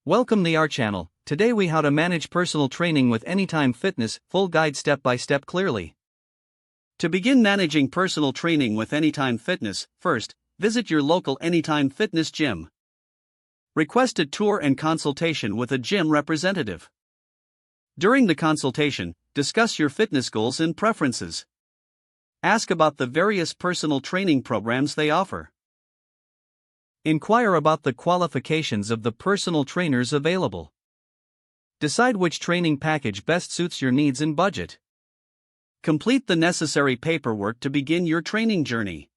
Welcome to our channel. Today we how to manage personal training with Anytime Fitness, full guide step by step clearly. To begin managing personal training with Anytime Fitness, first, visit your local Anytime Fitness gym. Request a tour and consultation with a gym representative. During the consultation, discuss your fitness goals and preferences. Ask about the various personal training programs they offer. Inquire about the qualifications of the personal trainers available. Decide which training package best suits your needs and budget. Complete the necessary paperwork to begin your training journey.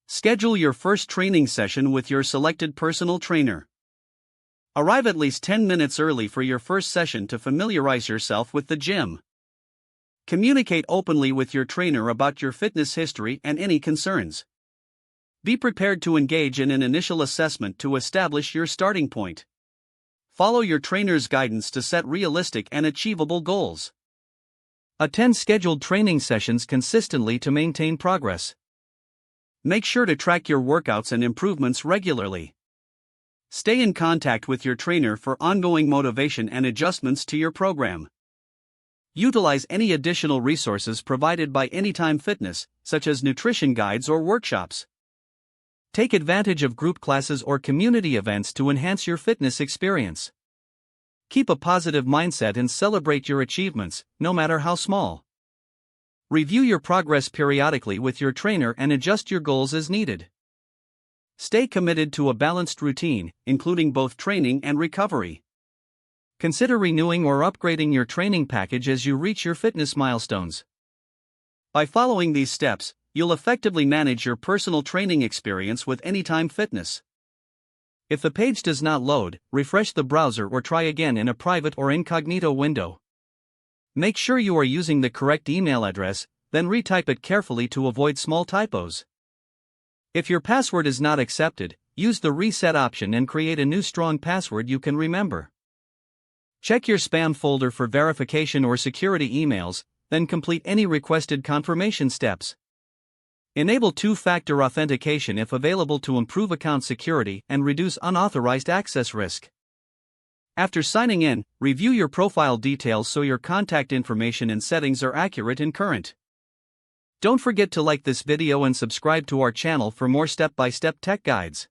Schedule your first training session with your selected personal trainer. Arrive at least 10 minutes early for your first session to familiarize yourself with the gym. Communicate openly with your trainer about your fitness history and any concerns. Be prepared to engage in an initial assessment to establish your starting point. Follow your trainer's guidance to set realistic and achievable goals. Attend scheduled training sessions consistently to maintain progress. Make sure to track your workouts and improvements regularly. Stay in contact with your trainer for ongoing motivation and adjustments to your program. Utilize any additional resources provided by Anytime Fitness, such as nutrition guides or workshops. Take advantage of group classes or community events to enhance your fitness experience. Keep a positive mindset and celebrate your achievements, no matter how small. Review your progress periodically with your trainer and adjust your goals as needed. Stay committed to a balanced routine, including both training and recovery. Consider renewing or upgrading your training package as you reach your fitness milestones. By following these steps, you'll effectively manage your personal training experience with Anytime Fitness. If the page does not load, refresh the browser or try again in a private or incognito window. Make sure you are using the correct email address, then retype it carefully to avoid small typos. If your password is not accepted, use the reset option and create a new strong password you can remember. Check your spam folder for verification or security emails, then complete any requested confirmation steps. Enable two-factor authentication if available to improve account security and reduce unauthorized access risk. After signing in, review your profile details so your contact information and settings are accurate and current. Don't forget to like this video and subscribe to our channel for more step-by-step tech guides.